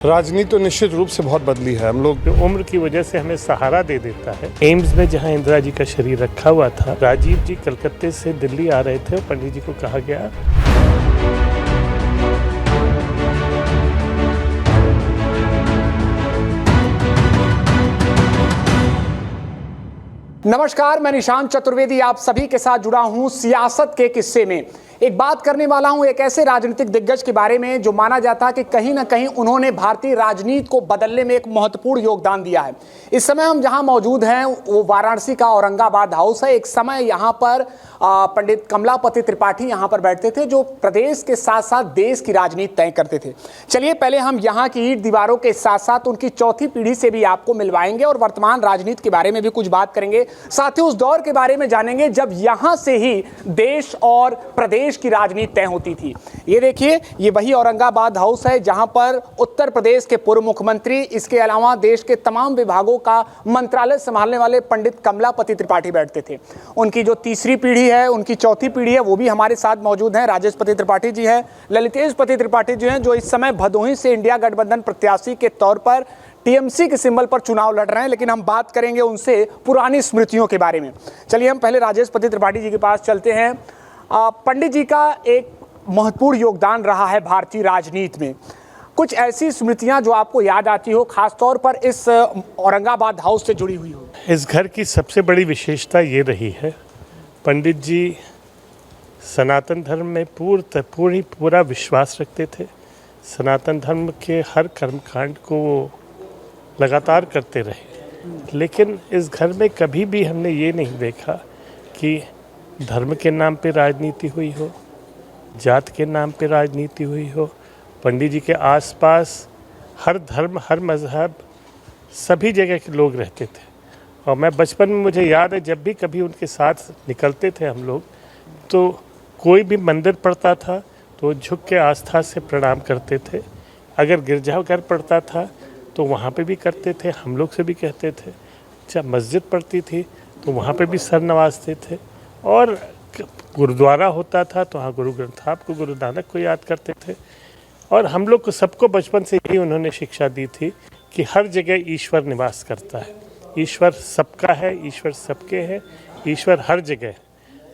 राजनीति तो निश्चित रूप से बहुत बदली है। हम लोग उम्र की वजह से हमें सहारा दे देता है। एम्स में जहां इंदिरा जी का शरीर रखा हुआ था, राजीव जी कलकत्ते से दिल्ली आ रहे थे और पंडित जी को कहा गया नमस्कार, मैं निशांत चतुर्वेदी आप सभी के साथ जुड़ा हूं सियासत के किस्से में। एक बात करने वाला हूं एक ऐसे राजनीतिक दिग्गज के बारे में जो माना जाता है कि कहीं ना कहीं उन्होंने भारतीय राजनीति को बदलने में एक महत्वपूर्ण योगदान दिया है। इस समय हम जहां मौजूद हैं वो वाराणसी का औरंगाबाद हाउस है। एक समय यहां पर पंडित कमलापति त्रिपाठी यहां पर बैठते थे जो प्रदेश के साथ साथ देश की राजनीति तय करते थे। चलिए पहले हम यहां की ईंट दीवारों के साथ साथ उनकी चौथी पीढ़ी से भी आपको मिलवाएंगे और वर्तमान राजनीति के बारे में भी कुछ बात करेंगे। साथ ही उस दौर के बारे में जानेंगे जब यहां से ही देश और प्रदेश की राजनीति तय होती थी। ये देखिए, ये वही औरंगाबाद हाउस है जहां पर उत्तर प्रदेश के पूर्व मुख्यमंत्री, इसके अलावा देश के तमाम विभागों का मंत्रालय संभालने वाले पंडित कमलापति त्रिपाठी बैठते थे। उनकी जो तीसरी पीढ़ी है, उनकी चौथी पीढ़ी है, वो भी हमारे साथ मौजूद हैं। राजेश पति त्रिपाठी जी हैं, ललितेश पति त्रिपाठी जी हैं, जो इस समय भदोही से इंडिया गठबंधन प्रत्याशी के तौर पर टीएमसी के सिंबल पर चुनाव लड़ रहे हैं। लेकिन हम बात करेंगे उनसे पुरानी स्मृतियों के बारे में। चलिए हम पहले राजेश पति त्रिपाठी जी के पास चलते हैं। पंडित जी का एक महत्वपूर्ण योगदान रहा है भारतीय राजनीति में। कुछ ऐसी स्मृतियां जो आपको याद आती हो, खासतौर पर इस औरंगाबाद हाउस से जुड़ी हुई हो? इस घर की सबसे बड़ी विशेषता ये रही है, पंडित जी सनातन धर्म में पूरा विश्वास रखते थे। सनातन धर्म के हर कर्मकांड को वो लगातार करते रहे। लेकिन इस घर में कभी भी हमने ये नहीं देखा कि धर्म के नाम पे राजनीति हुई हो, जात के नाम पे राजनीति हुई हो। पंडित जी के आसपास हर धर्म, हर मज़हब, सभी जगह के लोग रहते थे। और मैं बचपन में, मुझे याद है, जब भी कभी उनके साथ निकलते थे हम लोग, तो कोई भी मंदिर पड़ता था तो झुक के आस्था से प्रणाम करते थे। अगर गिरजाघर पड़ता था तो वहाँ पे भी करते थे, हम लोग से भी कहते थे। जब मस्जिद पड़ती थी तो वहाँ पे भी सर नवाजते थे। और गुरुद्वारा होता था तो वहाँ गुरु ग्रंथ साहब को, गुरु नानक को याद करते थे। और हम लोग को सबको बचपन से यही उन्होंने शिक्षा दी थी कि हर जगह ईश्वर निवास करता है, ईश्वर सबका है, ईश्वर सबके है, ईश्वर हर जगह है।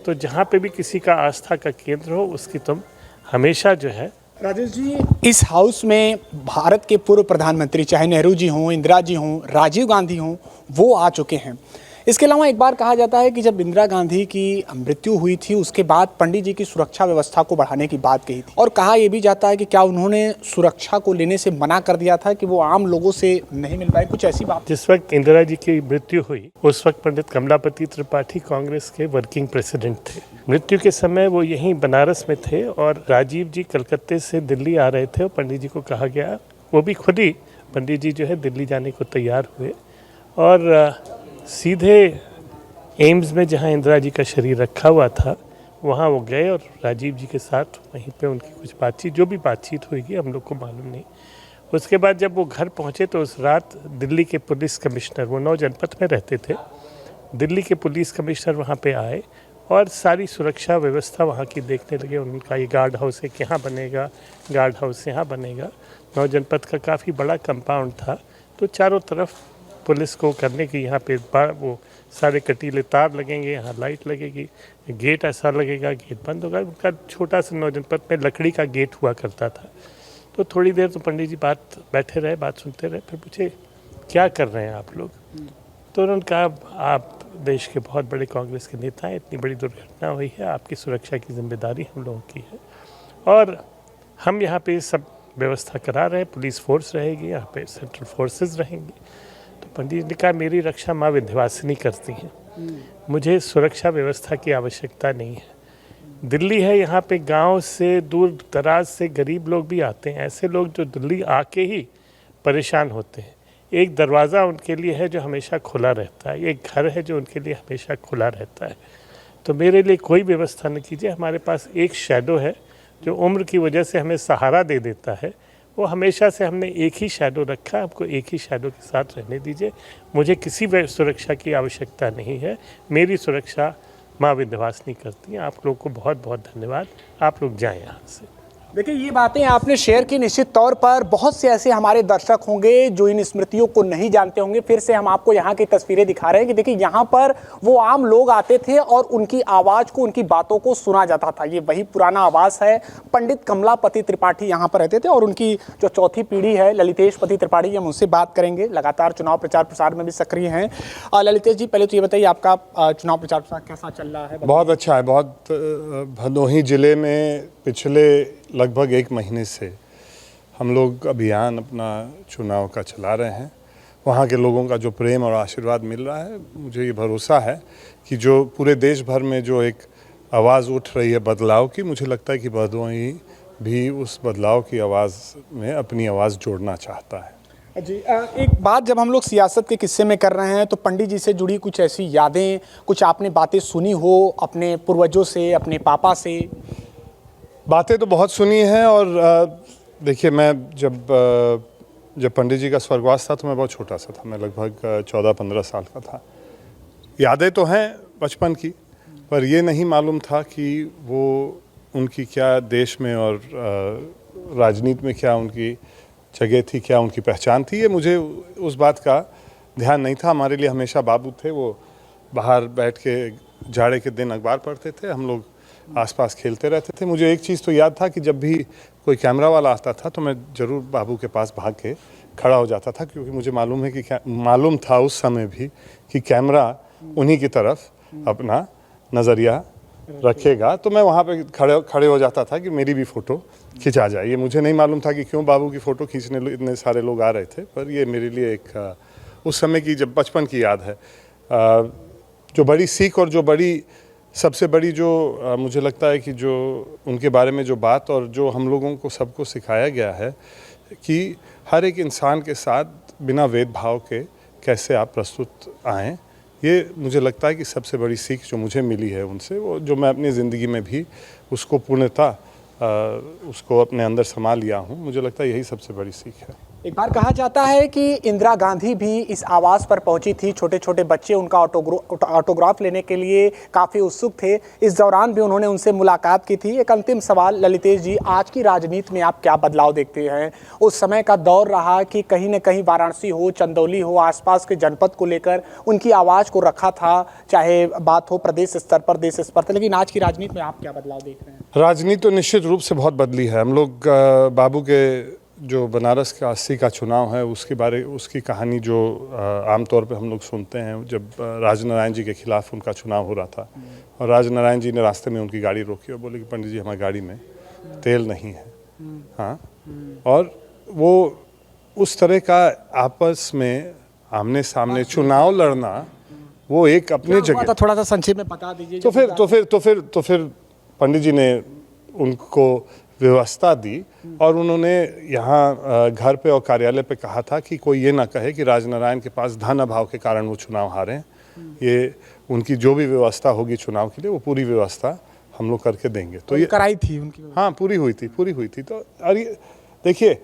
तो जहाँ पे भी किसी का आस्था का केंद्र हो, उसकी तुम हमेशा जो है। राजेश जी, इस हाउस में भारत के पूर्व प्रधानमंत्री, चाहे नेहरू जी हों, इंदिरा जी हों, राजीव गांधी हों, वो आ चुके हैं। इसके अलावा एक बार कहा जाता है कि जब इंदिरा गांधी की मृत्यु हुई थी उसके बाद पंडित जी की सुरक्षा व्यवस्था को बढ़ाने की बात कही थी। और कहा यह भी जाता है कि क्या उन्होंने सुरक्षा को लेने से मना कर दिया था कि वो आम लोगों से नहीं मिल पाए, कुछ ऐसी बात? जिस वक्त इंदिरा जी की मृत्यु हुई उस वक्त पंडित कमलापति त्रिपाठी कांग्रेस के वर्किंग प्रेसिडेंट थे। मृत्यु के समय वो यहीं बनारस में थे और राजीव जी कलकत्ते से दिल्ली आ रहे थे और पंडित जी को कहा गया, वो भी खुद ही पंडित जी जो है दिल्ली जाने को तैयार हुए और सीधे एम्स में जहां इंदिरा जी का शरीर रखा हुआ था वहां वो गए और राजीव जी के साथ वहीं पे उनकी कुछ बातचीत, जो भी बातचीत हुई हम लोग को मालूम नहीं। उसके बाद जब वो घर पहुंचे तो उस रात दिल्ली के पुलिस कमिश्नर, वो 9 जनपद में रहते थे, दिल्ली के पुलिस कमिश्नर वहाँ पे आए और सारी सुरक्षा व्यवस्था वहाँ की देखने लगे। उनका ये गार्ड हाउस एक यहाँ बनेगा, गार्ड हाउस यहाँ बनेगा। 9 जनपद का काफ़ी बड़ा कंपाउंड था, तो चारों तरफ पुलिस को करने की, यहाँ पे वो सारे कटीले तार लगेंगे, यहाँ लाइट लगेगी, गेट ऐसा लगेगा, गेट बंद होगा। उनका छोटा सा 9 जनपद में लकड़ी का गेट हुआ करता था। तो थोड़ी देर तो पंडित जी बैठे रहे, बात सुनते रहे। फिर पूछे, क्या कर रहे हैं आप लोग? तो उन्होंने कहा, आप देश के बहुत बड़े कांग्रेस के नेता हैं, इतनी बड़ी दुर्घटना हुई है, आपकी सुरक्षा की जिम्मेदारी हम लोगों की है और हम यहाँ पे सब व्यवस्था करा रहे हैं। पुलिस फोर्स रहेगी, यहाँ पे सेंट्रल फोर्सेस रहेंगी। तो पंडित जी ने कहा, मेरी रक्षा माँ विंध्यवासिनी करती हैं, मुझे सुरक्षा व्यवस्था की आवश्यकता नहीं है। दिल्ली है, यहाँ पे गांव से, दूर दराज से गरीब लोग भी आते हैं, ऐसे लोग जो दिल्ली आके ही परेशान होते हैं। एक दरवाज़ा उनके लिए है जो हमेशा खुला रहता है, एक घर है जो उनके लिए हमेशा खुला रहता है। तो मेरे लिए कोई व्यवस्था न कीजिए। हमारे पास एक शैडो है जो उम्र की वजह से हमें सहारा दे देता है, वो हमेशा से हमने एक ही शैडो रखा, आपको एक ही शैडो के साथ रहने दीजिए। मुझे किसी सुरक्षा की आवश्यकता नहीं है, मेरी सुरक्षा माँ विंध्यवासिनी करती हैं। आप लोग को बहुत बहुत धन्यवाद, आप लोग जाएं यहाँ से। देखिए, ये बातें आपने शेयर की, निश्चित तौर पर बहुत से ऐसे हमारे दर्शक होंगे जो इन स्मृतियों को नहीं जानते होंगे। फिर से हम आपको यहाँ की तस्वीरें दिखा रहे हैं कि देखिए, यहाँ पर वो आम लोग आते थे और उनकी आवाज़ को, उनकी बातों को सुना जाता था। ये वही पुराना आवास है। पंडित कमलापति त्रिपाठी यहाँ पर रहते थे और उनकी जो चौथी पीढ़ी है ललितेश पति त्रिपाठी, हम उनसे बात करेंगे। लगातार चुनाव प्रचार प्रसार में भी सक्रिय हैं। ललितेश जी, पहले तो ये बताइए, आपका चुनाव प्रचार प्रसार कैसा चल रहा है? बहुत अच्छा है। बहुत भदोही जिले में पिछले लगभग 1 महीने से हम लोग अभियान अपना चुनाव का चला रहे हैं। वहाँ के लोगों का जो प्रेम और आशीर्वाद मिल रहा है, मुझे ये भरोसा है कि जो पूरे देश भर में जो एक आवाज़ उठ रही है बदलाव की, मुझे लगता है कि भदोही भी उस बदलाव की आवाज़ में अपनी आवाज़ जोड़ना चाहता है। जी, एक बात जब हम लोग सियासत के किस्से में कर रहे हैं तो पंडित जी से जुड़ी कुछ ऐसी यादें, कुछ आपने बातें सुनी हो अपने पूर्वजों से, अपने पापा से? बातें तो बहुत सुनी हैं। और देखिए, मैं जब पंडित जी का स्वर्गवास था तो मैं बहुत छोटा सा था। मैं लगभग 14-15 साल का था। यादें तो हैं बचपन की, पर ये नहीं मालूम था कि वो उनकी क्या देश में और राजनीति में क्या उनकी जगह थी, क्या उनकी पहचान थी। ये मुझे उस बात का ध्यान नहीं था। हमारे लिए हमेशा बाबू थे। वो बाहर बैठ के जाड़े के दिन अखबार पढ़ते थे, हम लोग आसपास खेलते रहते थे। मुझे एक चीज़ तो याद था कि जब भी कोई कैमरा वाला आता था तो मैं ज़रूर बाबू के पास भाग के खड़ा हो जाता था, क्योंकि मुझे मालूम था उस समय भी कि कैमरा उन्हीं की तरफ अपना नज़रिया रखेगा। तो मैं वहाँ पे खड़े हो जाता था कि मेरी भी फ़ोटो खिंचा जाए। ये मुझे नहीं मालूम था कि क्यों बाबू की फ़ोटो खींचने इतने सारे लोग आ रहे थे, पर ये मेरे लिए एक उस समय की, जब बचपन की याद है। जो बड़ी सीख और जो सबसे बड़ी जो मुझे लगता है कि जो उनके बारे में जो बात और जो हम लोगों को सबको सिखाया गया है कि हर एक इंसान के साथ बिना भेदभाव के कैसे आप प्रस्तुत आएँ, ये मुझे लगता है कि सबसे बड़ी सीख जो मुझे मिली है उनसे, वो जो मैं अपनी ज़िंदगी में भी उसको पूर्णतः उसको अपने अंदर समा लिया हूँ। मुझे लगता है यही सबसे बड़ी सीख है। एक बार कहा जाता है कि इंदिरा गांधी भी इस आवास पर पहुंची थी। छोटे छोटे बच्चे उनका ऑटोग्राफ लेने के लिए काफ़ी उत्सुक थे। इस दौरान भी उन्होंने उनसे मुलाकात की थी। एक अंतिम सवाल ललितेश जी, आज की राजनीति में आप क्या बदलाव देखते हैं? उस समय का दौर रहा कि कहीं न कहीं वाराणसी हो, चंदौली हो, आसपास के जनपद को लेकर उनकी आवाज़ को रखा था, चाहे बात हो प्रदेश स्तर पर, देश स्तर पर। लेकिन आज की राजनीति में आप क्या बदलाव देख रहे हैं? राजनीति तो निश्चित रूप से बहुत बदली है। हम लोग बाबू के जो बनारस का 80 का चुनाव है उसकी कहानी जो आमतौर पे हम लोग सुनते हैं, जब राजनारायण जी के खिलाफ उनका चुनाव हो रहा था और राजनारायण जी ने रास्ते में उनकी गाड़ी रोकी और बोले कि पंडित जी, हमारी गाड़ी में तेल नहीं है। हाँ, और वो उस तरह का आपस में आमने सामने चुनाव लड़ना, वो एक अपनी जगह। थोड़ा सा संक्षेप में बता दीजिए। तो फिर पंडित जी ने उनको व्यवस्था दी और उन्होंने यहाँ घर पे और कार्यालय पे कहा था कि कोई ये ना कहे कि राजनारायण के पास धन अभाव के कारण वो चुनाव हारे हैं। ये उनकी जो भी व्यवस्था होगी चुनाव के लिए, वो पूरी व्यवस्था हम लोग करके देंगे। तो ये कराई थी उनकी। हाँ, पूरी हुई थी। तो और ये देखिए,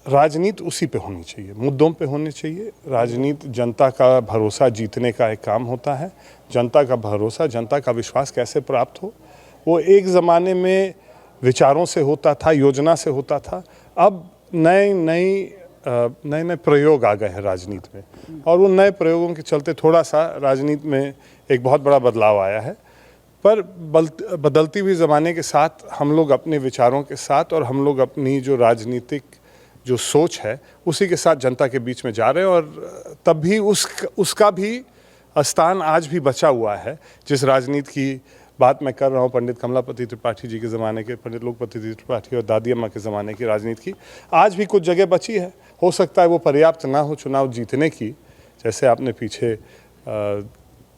राजनीति उसी पे होनी चाहिए, मुद्दों पे होनी चाहिए। राजनीति जनता का भरोसा जीतने का एक काम होता है। जनता का भरोसा, जनता का विश्वास कैसे प्राप्त हो, वो एक ज़माने में विचारों से होता था, योजना से होता था। अब नए प्रयोग आ गए हैं राजनीति में, और उन नए प्रयोगों के चलते थोड़ा सा राजनीति में एक बहुत बड़ा बदलाव आया है। पर बदलती हुई ज़माने के साथ हम लोग अपने विचारों के साथ और हम लोग अपनी जो राजनीतिक जो सोच है उसी के साथ जनता के बीच में जा रहे हैं। और तब भी उसका भी स्थान आज भी बचा हुआ है। जिस राजनीति की बात मैं कर रहा हूँ, पंडित कमलापति त्रिपाठी जी के ज़माने के, पंडित लोकपति त्रिपाठी और दादी अम्मा के ज़माने की राजनीति की आज भी कुछ जगह बची है। हो सकता है वो पर्याप्त ना हो चुनाव जीतने की, जैसे आपने पीछे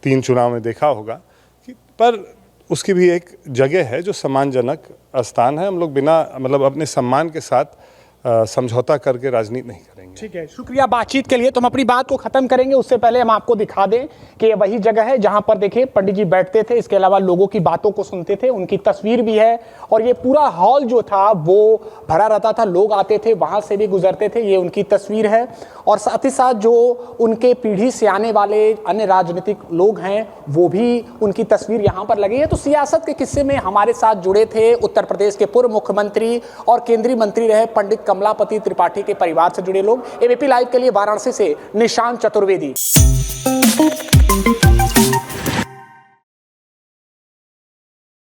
3 चुनाव में देखा होगा कि, पर उसकी भी एक जगह है जो सम्मानजनक स्थान है। हम लोग बिना अपने सम्मान के साथ समझौता करके राजनीति नहीं करेंगे। ठीक है, शुक्रिया बातचीत के लिए। तो हम अपनी बात को खत्म करेंगे, उससे पहले हम आपको दिखा दें कि ये वही जगह है जहां पर देखिए पंडित जी बैठते थे, इसके अलावा लोगों की बातों को सुनते थे, उनकी तस्वीर भी है और ये पूरा हॉल जो था वो भरा रहता था, लोग आते थे, वहां से भी गुजरते थे, ये उनकी तस्वीर है। और साथ ही साथ जो उनके पीढ़ी से आने वाले अन्य राजनीतिक लोग हैं वो भी उनकी तस्वीर यहाँ पर लगी है। तो सियासत के किस्से में हमारे साथ जुड़े थे उत्तर प्रदेश के पूर्व मुख्यमंत्री और केंद्रीय मंत्री रहे पंडित कमलापति त्रिपाठी के परिवार से जुड़े लोग। एबीपी लाइव के लिए वाराणसी से निशांत चतुर्वेदी।